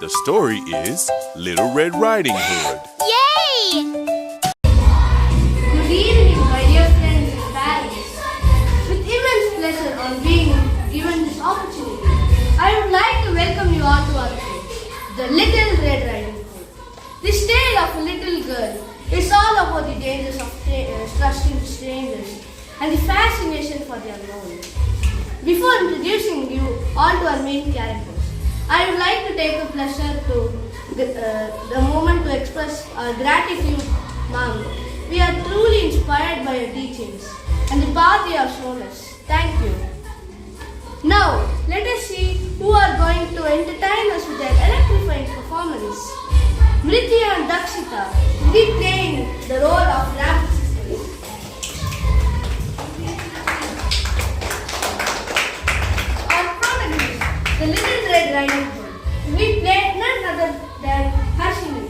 The story is Little Red Riding Hood. Yay! Good evening, my dear friends and parents. With immense pleasure on being given this opportunity, I would like to welcome you all to our show, The Little Red Riding Hood. This tale of a little girl is all about the dangers of trusting strangers and the fascination for the unknown. Before introducing you all to our main characters, I would like to take a pleasure to the moment to express our gratitude, Mom. We are truly inspired by your teachings and the path you have shown us. Thank you. Now, let us see who are going to entertain us with their electrifying performance. Mritya and Dakshita will be playing the role of rabbit sisters. Our protagonist, the Little Red Riding Hood, will be played none other than Harshini.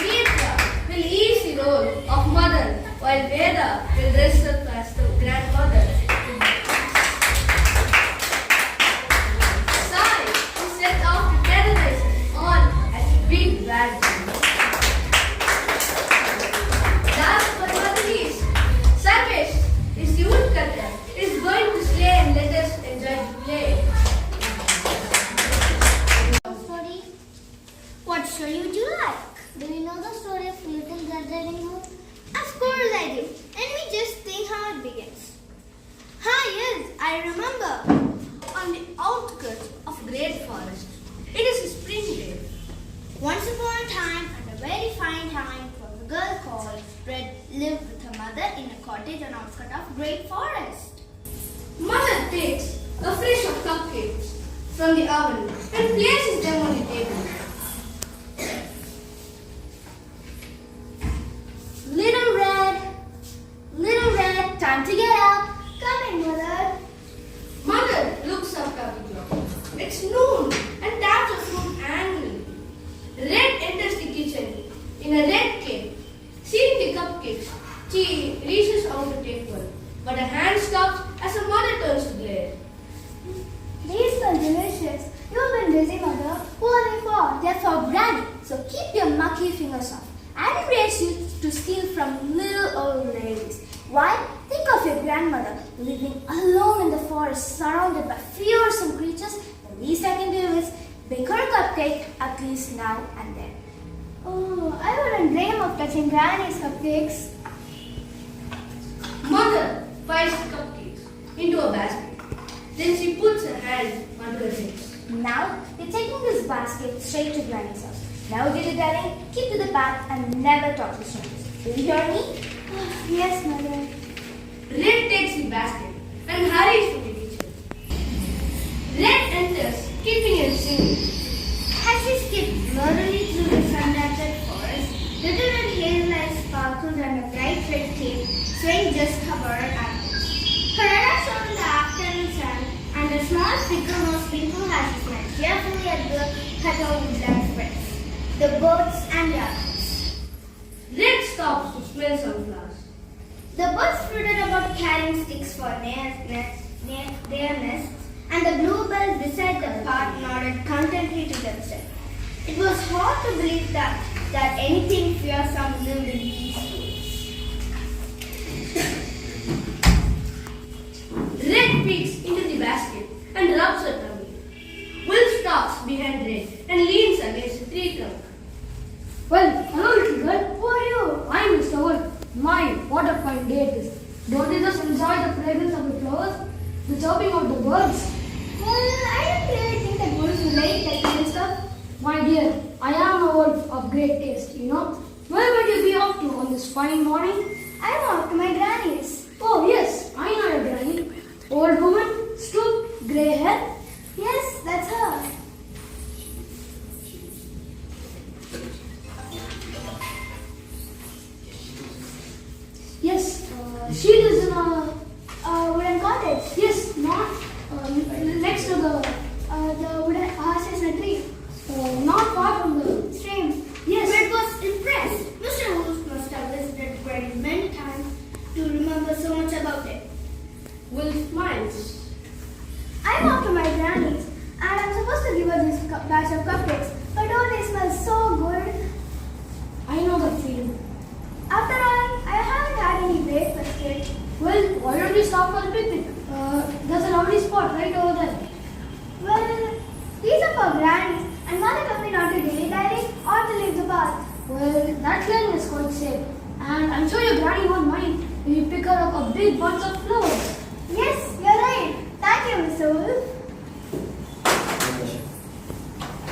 Neerja will ease the role of mother, while Veda will dress up as the grandmother. Sai will set off to terrorize all as a big bad guy. Last but not least, Sarvesh is the woodcutter. He is going to slay and let us enjoy the play. Story. What story would you like? Do you know the story of Little Red Riding Hood? Of course I do. Let me just think how it begins. Yes, I remember. On the outskirts of a great forest. It is a spring day. Once upon a time, and a very fine time, was a girl called Red lived with her mother in a cottage on outskirts of great forest. Mother takes a fish of cupcakes from the oven and places them on the table. Little Red, time to get up. Come in, Mother. Mother looks up at the clock. It's noon and taps her foot angrily. Red enters the kitchen in a red cape. Seeing the cupcakes, she reaches out to take one, but her hand stops as her mother turns to glare. These are delicious. You've been busy, Mother. Who are they for? They're for Granny. So keep your mucky fingers off. I didn't raise you to steal from little old ladies. Why? Think of your grandmother living alone in the forest, surrounded by fearsome creatures. The least I can do is bake her a cupcake, at least now and then. Oh, I wouldn't dream of touching Granny's cupcakes. Mother piles the cupcakes into a basket. Then she puts her hand under her hips. Now, you're taking this basket straight to Granny's house. Now, dear darling, keep to the path and never talk to strangers. Do you hear me? Yes, Mother. Red takes the basket and hurries to the kitchen. Red enters, skipping and singing. As she skipped merrily through the sun-dappled forest, little red hazel eyes sparkled on a bright red cape, swaying just above her ankles. Her eyes shone in the afternoon sun, and a small flicker-nosed twinkle as she smiled cheerfully at the cutout woodland friends, the birds and rabbits. Red stops to smell sunflowers. The birds flitted about carrying sticks for their nests, and the bluebells beside the path nodded contentedly to themselves. It was hard to believe that anything fearsome lived in these woods. Red peeks into the basket and rubs her tummy. Wolf stalks behind Red and leans against a tree trunk. Well, hello little girl. Who are you? I'm Mr. Wolf. My, what a fine day it is. Don't you just enjoy the fragrance of the flowers? The chirping of the birds? Well, I don't really think that wolves will like that kind of stuff. My dear, I am a wolf of great taste, you know. Where would you be off to on this fine morning? I'm off to my granny's. Oh yes, I know your granny. Old woman, stoop, grey hair. Yes, that's her. Yes, she lives in a Wooden cottage. yes, not next to The wooden house is a tree. not far from the Stream. yes. Red was impressed. Mr. Wolf must have visited Granny many times to remember so much about it. Wolf smiles. batch of cupcakes, but oh, they smell so good. I know that feeling. After all, I haven't had any breakfast yet. Well, why don't we stop for a picnic? There's a lovely spot right over there. Well, these are for grannies, and Mother told me not to dilly dally or to leave the path. Well, that lane is quite safe. And I'm sure your granny won't mind if you pick her up a big bunch of flowers. Yes, you're right. Thank you, Mr. Wolf.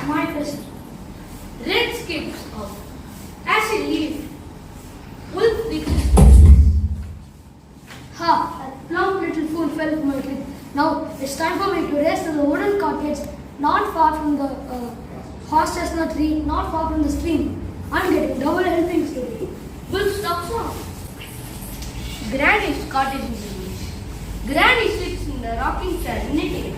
My pleasure. Red skips off. As he leaves, Wolf reaches. Ha! That plump little fool fell for my trick. Now it's time for me to race to the wooden cottage, not far from the horse chestnut tree, not far from the stream. I'm getting double helpings today. Wolf stops off. Granny's cottage in the woods. Granny sits in the rocking chair knitting.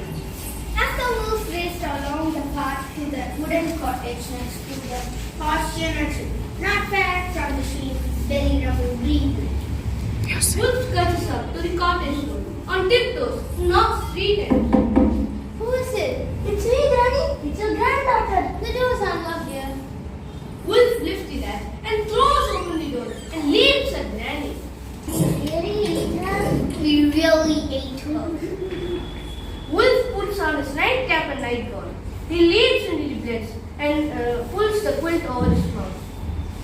After Wolf raced along the path to the wooden cottage next to the pasture tree, not far from the sheep, belly rubble green. Wolf catches up to the cottage door on tiptoes, knocks 3 times. Who is it? It's me, Granny. It's your granddaughter. The door is unlocked, dear. Wolf lifts the latch and throws open the door and leaps at Granny. We really ate her. Wolf puts on his nightcap and nightgown. He leaps into the beds and pulls the quilt over his mouth.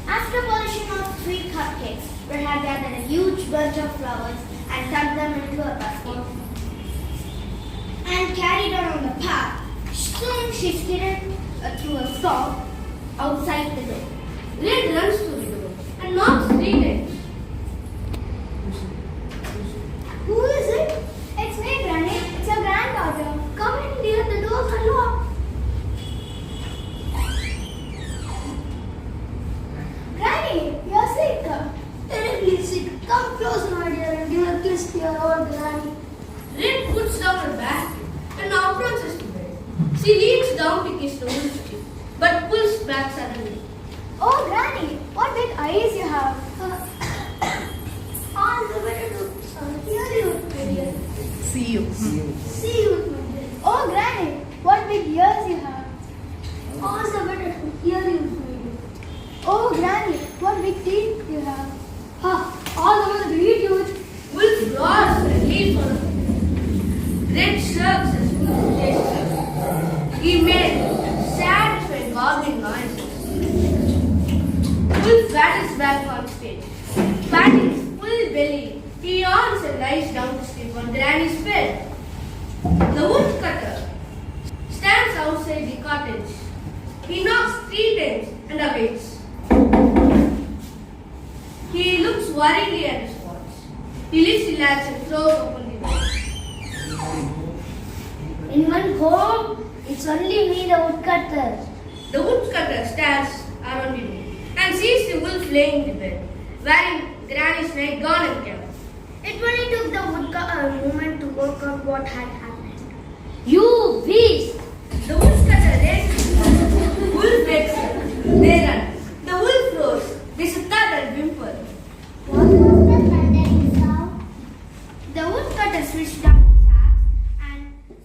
After polishing off 3 cupcakes, we had gathered a huge bunch of flowers and tucked them into a basket and carried her on the path. Soon she skidded through a stall outside the door. Red runs to the door and knocks 3 times. Who is it? It's me, Granny. It's your granddaughter. Come in, dear. The door's unlocked. Granny, you're sick. Terribly sick. Come closer, my dear, and give a kiss to your old granny. Red puts down her basket and approaches the bed. She leans down to kiss the wolf's cheek, but pulls back suddenly. Oh, Granny, what big eyes you have. All the way to Here you, my dear. See you. See you, my dear. Oh, Granny, what big ears you have. all the way to hear you, my dear. Oh, Granny, what big teeth you have. Ha! All the way to eat you with. Wolf roars and leaps on her. Red shrugs as Wolf chases. He made satisfied gobbling noises. Wolf waddles back on stage. Patting his full belly, he yawns and lies down to sleep on Granny's bed. The woodcutter stands outside the cottage. He knocks 3 times and awaits. He looks worriedly at his watch. He lifts the latch and throws open the door. Anyone home? It's only me, the woodcutter. The woodcutter stares around the room and sees the wolf laying in the bed, wearing Granny's nightgown and cap. It only took the woodcutter a moment to work out what had happened. You beast! The woodcutter races the wolf wakes up. They run. The wolf roars. There's a thud and whimper. What was the thundering sound? The woodcutter switched up his axe and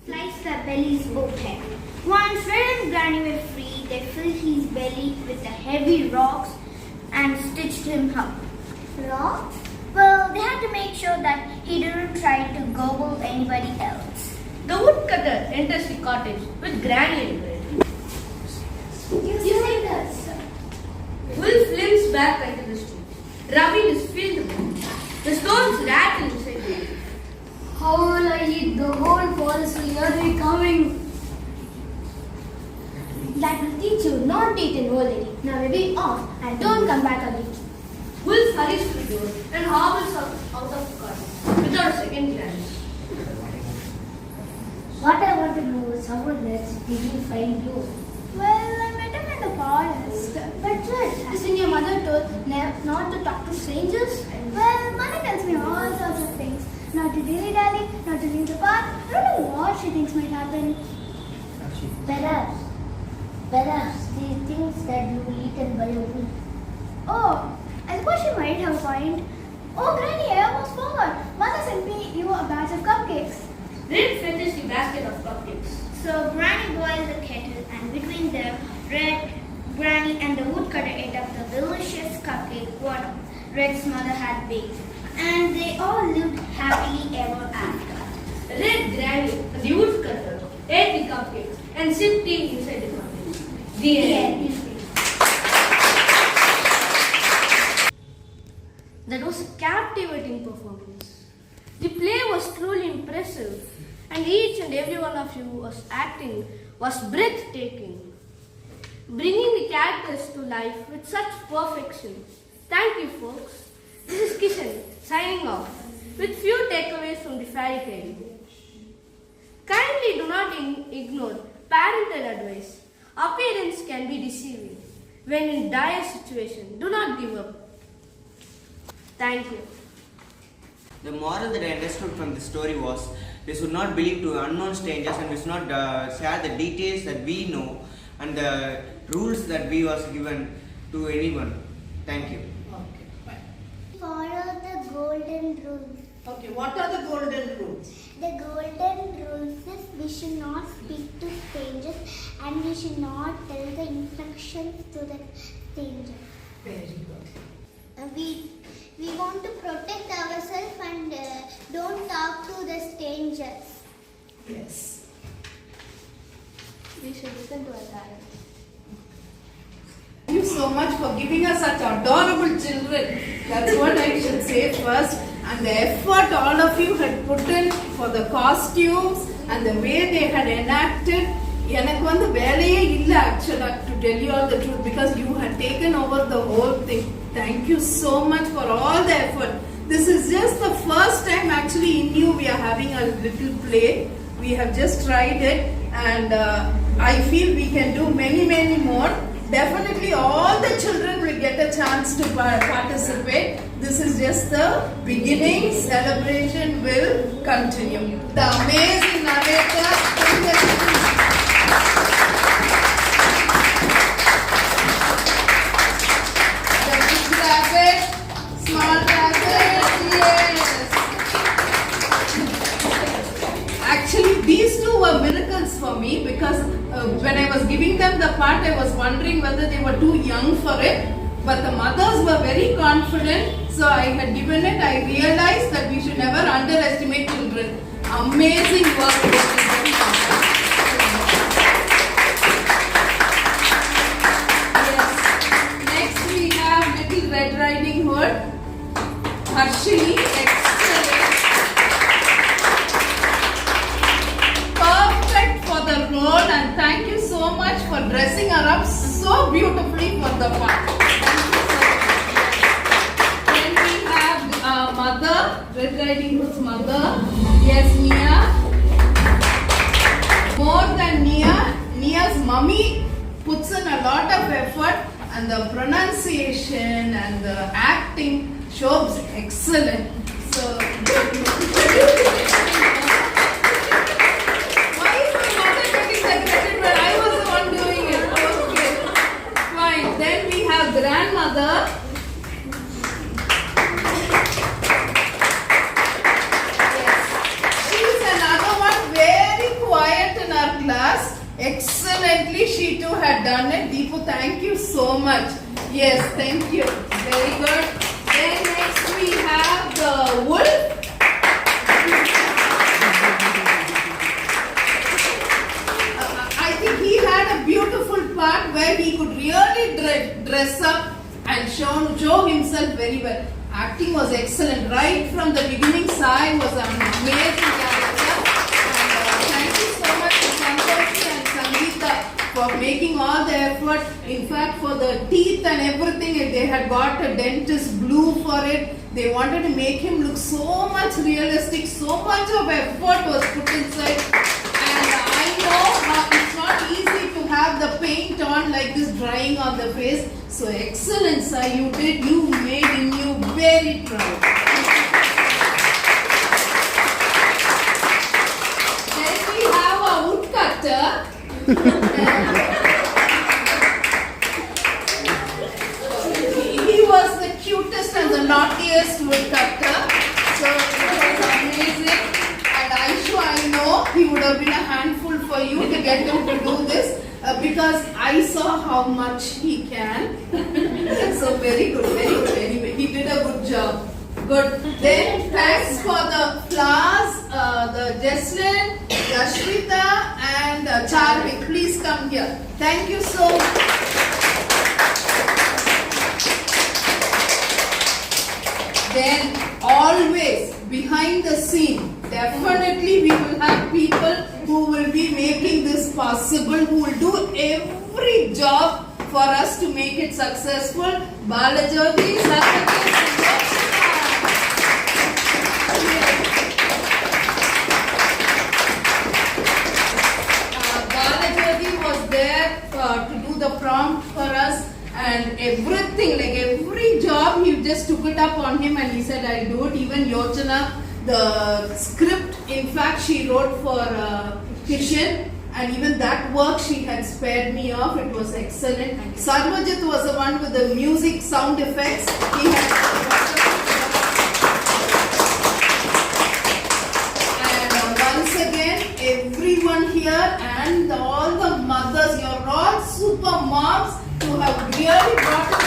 sliced the belly's open. Once Red and Granny were free, they filled his belly with the heavy rocks and stitched him up. Rocks? Well, they had to make sure that he didn't try to gobble anybody else. The woodcutter enters the cottage with Granny and Red. You say that, sir. Wolf limps back into the street, rubbing his filled mouth. The stones rattle inside him. How will I eat? The whole forest will hear me coming. That will teach you not to eat an old lady. Now we be off and don't come back again. Wolf hurries to the door and hobbles out of the cottage without a second glance. What I want to know is how on earth did you find you? Well, I met him in the forest. But Red, isn't your mother told not to talk to strangers? Well, Mother tells me all sorts of things. Not to dilly-dally, not to leave the path. I don't know what she thinks might happen. Perhaps she thinks that you were eaten by a wolf. Oh, I suppose she might have a point. Oh, Granny, I almost forgot. Mother sent me you a batch of cupcakes. Red fetches the basket of cupcakes. So Granny boiled the kettle, and between them, Granny and the woodcutter ate up the delicious cupcake what Red's mother had baked. And they all lived happily ever after. Red Granny and the woodcutter ate the cupcakes and sipped tea inside the cupcakes. The end. That was a captivating performance. The play was truly impressive, and each and every one of you was acting was breathtaking, bringing the characters to life with such perfection. Thank you, folks. This is Kishan signing off with few takeaways from the fairy tale. Kindly do not ignore parental advice. Appearance can be deceiving. When in dire situation, do not give up. Thank you. The moral that I understood from the story was we should not believe to unknown strangers and we should not share the details that we know and the rules that we was given to anyone. Thank you. Okay, fine. Follow the golden rules. Okay, what are the golden rules? The golden rules is we should not speak to strangers and we should not tell the instructions to the stranger. Very good. We want to protect ourselves and don't talk to the strangers. Yes. We should listen to our parents. Thank you so much for giving us such adorable children. That's what I should say first. And the effort all of you had put in for the costumes and the way they had enacted. எனக்கு வந்து வேலையே இல்லை actually to tell you all the truth because you had taken over the whole thing. Thank you so much for all the effort. This is just the first time actually in you we are having a little play. We have just tried it and I feel we can do many more. Definitely all the children will get a chance to participate. This is just the beginning. Celebration will continue. The amazing narrator. The big rabbit, small rabbit, yes. Actually, these two were miracles for me because when I was giving them the part, I was wondering whether they were too young for it. But the mothers were very confident, so I had given it. I realized that we should never underestimate children. Amazing work. Yes. Next we have Little Red Riding Hood. Harshini, excellent. Perfect for the role and thank you so much for dressing her up so beautifully for the part. Then we have mother, Red Riding Hood's mother. Yes, Nia. More than Nia, Nia's mummy puts in a lot of effort and the pronunciation and the acting shows excellent. So, why is my mother getting the credit when I was the one doing it? Okay, fine. Then we have grandmother. Yes, she's another one very quiet in our class. Excellently, she too had done it. Deepu, thank you so much. Yes, thank you. Very good. Then next we have the wolf. I think he had a beautiful part where he could really dress up and show himself very well. Acting was excellent. Right from the beginning, Sai was an amazing character. And thank you so much to Santoshi and Sangeeta for making all the effort. In fact, for the teeth and everything, they had got a dentist glue for it. They wanted to make him look so much realistic. So much of effort was put inside. And I know it's not easy to have the paint on like this drying on the face. So excellent, sir. You made INYOU very proud. Then we have a woodcutter. He was the cutest and the naughtiest woodcutter. So it was amazing. And Aishu, I know he would have been a handful for you. get him to do this because I saw how much he can. So very good, very good. Anyway, he did a good job. Good. Then thanks for the flowers, the Jesslyn, Yashvita and Charvik. Please come here. Thank you so much. Then always behind the scene, definitely we will have people who will be making this possible, who will do every job for us to make it successful. Balajyoti, Balajyoti was there to do the prompt for us. And everything, like every job, he just took it up on him and he said, I'll do it. Even Yochana, the script, in fact, she wrote for Kishan. And even that work she had spared me of. It was excellent. Sarvajit was the one with the music, sound effects. He had. And once again, everyone here and all the mothers, you're all super moms who have really brought